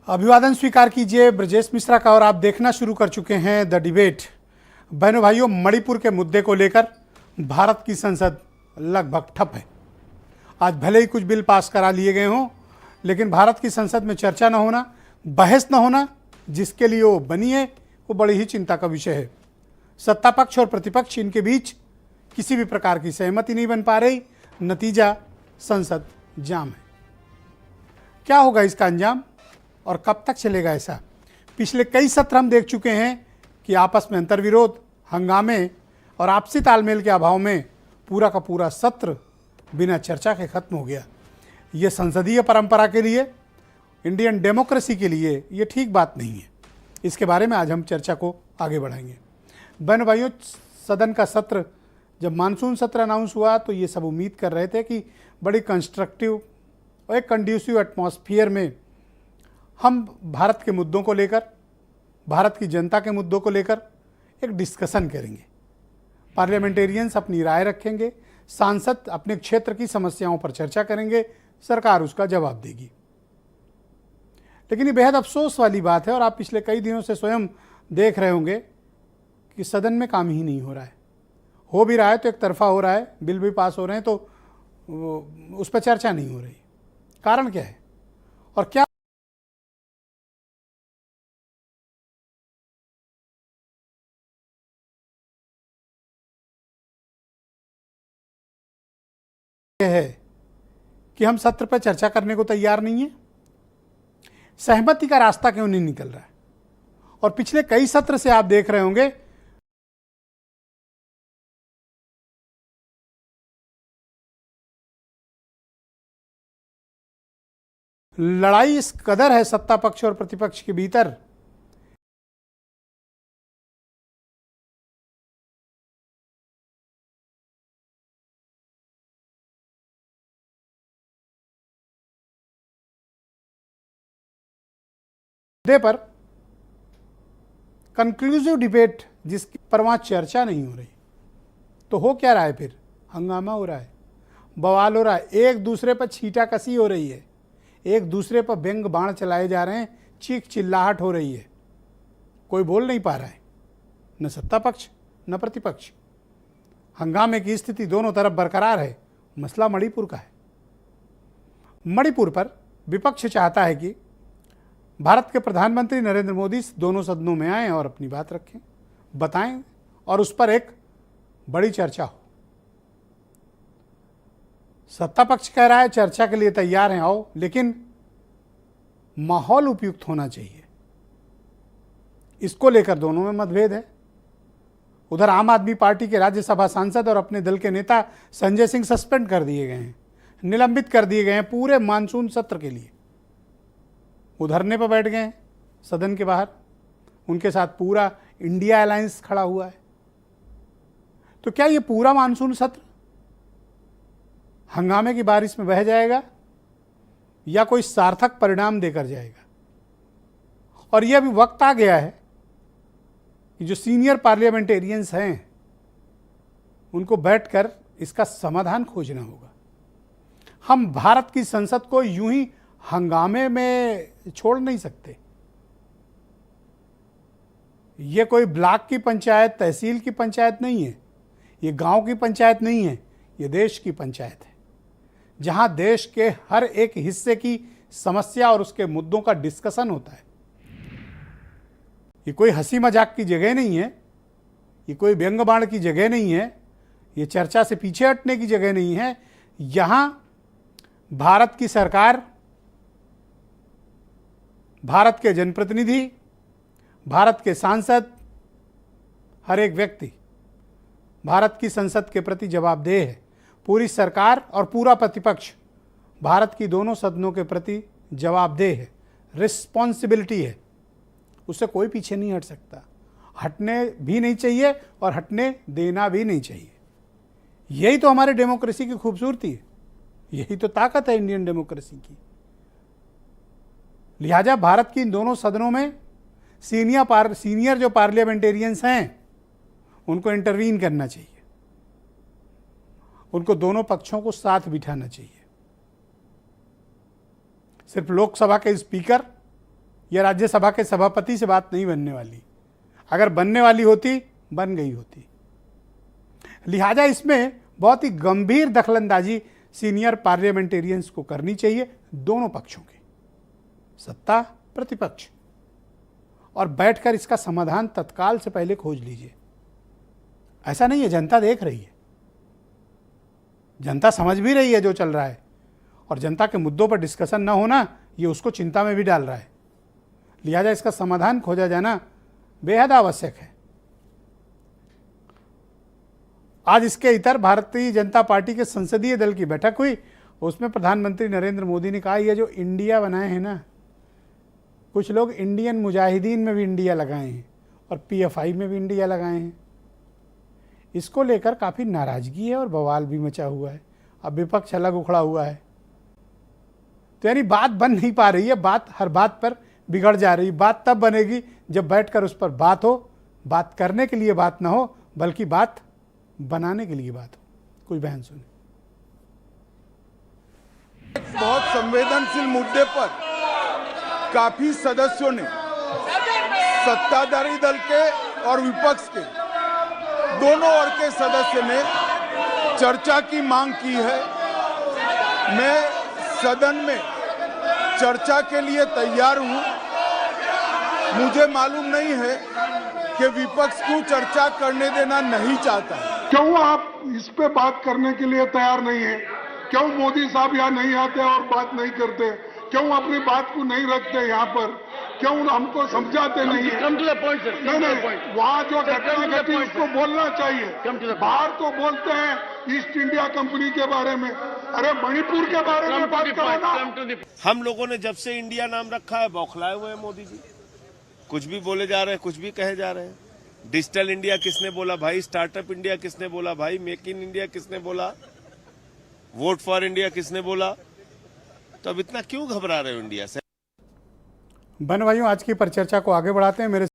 अभिवादन स्वीकार कीजिए ब्रजेश मिश्रा का और आप देखना शुरू कर चुके हैं द डिबेट। बहनों भाइयों, मणिपुर के मुद्दे को लेकर भारत की संसद लगभग ठप है। आज भले ही कुछ बिल पास करा लिए गए हों, लेकिन भारत की संसद में चर्चा न होना, बहस न होना, जिसके लिए वो बनी है, वो बड़ी ही चिंता का विषय है। सत्ता पक्ष और प्रतिपक्ष, इनके बीच किसी भी प्रकार की सहमति नहीं बन पा रही। नतीजा, संसद जाम है। क्या होगा इसका अंजाम और कब तक चलेगा ऐसा? पिछले कई सत्र हम देख चुके हैं कि आपस में अंतर्विरोध, हंगामे और आपसी तालमेल के अभाव में पूरा का पूरा सत्र बिना चर्चा के खत्म हो गया। ये संसदीय परंपरा के लिए, इंडियन डेमोक्रेसी के लिए ये ठीक बात नहीं है। इसके बारे में आज हम चर्चा को आगे बढ़ाएंगे। बहन भाइयों, सदन का सत्र जब मानसून सत्र अनाउंस हुआ तो ये सब उम्मीद कर रहे थे कि बड़ी कंस्ट्रक्टिव और एक कंड्यूसिव एटमॉस्फेयर में हम भारत के मुद्दों को लेकर, भारत की जनता के मुद्दों को लेकर एक डिस्कशन करेंगे। पार्लियामेंटेरियंस अपनी राय रखेंगे, सांसद अपने क्षेत्र की समस्याओं पर चर्चा करेंगे, सरकार उसका जवाब देगी। लेकिन ये बेहद अफसोस वाली बात है और आप पिछले कई दिनों से स्वयं देख रहे होंगे कि सदन में काम ही नहीं हो रहा है। हो भी रहा है तो एक तरफा हो रहा है, बिल भी पास हो रहे हैं तो उस पर चर्चा नहीं हो रही। कारण क्या है और क्या है कि हम सत्र पर चर्चा करने को तैयार नहीं है? सहमति का रास्ता क्यों नहीं निकल रहा है? और पिछले कई सत्र से आप देख रहे होंगे लड़ाई इस कदर है सत्ता पक्ष और प्रतिपक्ष के भीतर पर कंक्लूसिव डिबेट जिसकी पर वहां चर्चा नहीं हो रही, तो हो क्या रहा है? फिर हंगामा हो रहा है, बवाल हो रहा है, एक दूसरे पर छींटाकसी हो रही है, एक दूसरे पर व्यंग बाण चलाए जा रहे हैं, चीख चिल्लाहट हो रही है। कोई बोल नहीं पा रहा है, न सत्ता पक्ष न प्रतिपक्ष। हंगामे की स्थिति दोनों तरफ बरकरार है। मसला मणिपुर का है। मणिपुर पर विपक्ष चाहता है कि भारत के प्रधानमंत्री नरेंद्र मोदी दोनों सदनों में आएं और अपनी बात रखें, बताएं और उस पर एक बड़ी चर्चा हो। सत्ता पक्ष कह रहा है चर्चा के लिए तैयार हैं, आओ, लेकिन माहौल उपयुक्त होना चाहिए। इसको लेकर दोनों में मतभेद है। उधर आम आदमी पार्टी के राज्यसभा सांसद और अपने दल के नेता संजय सिंह सस्पेंड कर दिए गए हैं, निलंबित कर दिए गए हैं पूरे मानसून सत्र के लिए। वो धरने पर बैठ गए हैं सदन के बाहर। उनके साथ पूरा इंडिया अलायंस खड़ा हुआ है। तो क्या ये पूरा मानसून सत्र हंगामे की बारिश में बह जाएगा या कोई सार्थक परिणाम देकर जाएगा? और यह भी वक्त आ गया है कि जो सीनियर पार्लियामेंटेरियंस हैं उनको बैठकर इसका समाधान खोजना होगा। हम भारत की संसद को यूं ही हंगामे में छोड़ नहीं सकते। ये कोई ब्लॉक की पंचायत, तहसील की पंचायत नहीं है, ये गांव की पंचायत नहीं है, ये देश की पंचायत है, जहां देश के हर एक हिस्से की समस्या और उसके मुद्दों का डिस्कशन होता है। ये कोई हंसी मजाक की जगह नहीं है, ये कोई व्यंग बाण की जगह नहीं है, ये चर्चा से पीछे हटने की जगह नहीं है। यहां भारत की सरकार, भारत के जनप्रतिनिधि, भारत के सांसद, हर एक व्यक्ति भारत की संसद के प्रति जवाबदेह है। पूरी सरकार और पूरा प्रतिपक्ष भारत की दोनों सदनों के प्रति जवाबदेह है, रिस्पॉन्सिबिलिटी है। उससे कोई पीछे नहीं हट सकता, हटने भी नहीं चाहिए और हटने देना भी नहीं चाहिए। यही तो हमारे डेमोक्रेसी की खूबसूरती है, यही तो ताकत है इंडियन डेमोक्रेसी की। लिहाजा भारत की इन दोनों सदनों में सीनियर जो पार्लियामेंटेरियंस हैं उनको इंटरवीन करना चाहिए, उनको दोनों पक्षों को साथ बिठाना चाहिए। सिर्फ लोकसभा के स्पीकर यह राज्यसभा के सभापति से बात नहीं बनने वाली। अगर बनने वाली होती, बन गई होती। लिहाजा इसमें बहुत ही गंभीर दखलंदाजी सीनियर पार्लियामेंटेरियंस को करनी चाहिए, दोनों पक्षों की, सत्ता प्रतिपक्ष, और बैठकर इसका समाधान तत्काल से पहले खोज लीजिए। ऐसा नहीं है, जनता देख रही है, जनता समझ भी रही है जो चल रहा है, और जनता के मुद्दों पर डिस्कशन ना होना ये उसको चिंता में भी डाल रहा है। लिहाजा इसका समाधान खोजा जाना बेहद आवश्यक है। आज इसके इतर भारतीय जनता पार्टी के संसदीय दल की बैठक हुई, उसमें प्रधानमंत्री नरेंद्र मोदी ने कहा ये जो इंडिया बनाए हैं ना, कुछ लोग इंडियन मुजाहिदीन में भी इंडिया लगाए हैं और पीएफआई में भी इंडिया लगाए हैं। इसको लेकर काफ़ी नाराज़गी है और बवाल भी मचा हुआ है। अब विपक्ष अलग उखड़ा हुआ है, तो यानी बात बन नहीं पा रही है, बात हर बात पर बिगड़ जा रही। बात तब बनेगी जब बैठकर उस पर बात हो, बात करने के लिए बात ना हो, बल्कि बात बनाने के लिए बात हो। कोई बहन सुने। बहुत संवेदनशील मुद्दे पर काफी सदस्यों ने, सत्ताधारी दल के और विपक्ष के दोनों ओर के सदस्य ने चर्चा की मांग की है। मैं सदन में चर्चा के लिए तैयार हूं। मुझे मालूम नहीं है कि विपक्ष क्यों चर्चा करने देना नहीं चाहता है। क्यों आप इस पे बात करने के लिए तैयार नहीं है? क्यों मोदी साहब यहाँ नहीं आते और बात नहीं करते? क्यों अपनी बात को नहीं रखते यहाँ पर? क्यों हमको समझाते नहीं है? नहीं, वहाँ जो घटना घटी उसको बोलना चाहिए। बाहर तो बोलते हैं ईस्ट इंडिया कंपनी के बारे में, अरे मणिपुर के बारे में बात करो ना। हम लोगों ने जब से इंडिया नाम रखा है बौखलाए हुए हैं मोदी जी। कुछ भी बोले जा रहे हैं, कुछ भी कहे जा रहे हैं। डिजिटल इंडिया किसने बोला भाई? स्टार्टअप इंडिया किसने बोला भाई? मेक इन इंडिया किसने बोला? वोट फॉर इंडिया किसने बोला? तो अब इतना क्यों घबरा रहे हो इंडिया से? बहन भाइयों, आज की परिचर्चा को आगे बढ़ाते हैं। मेरे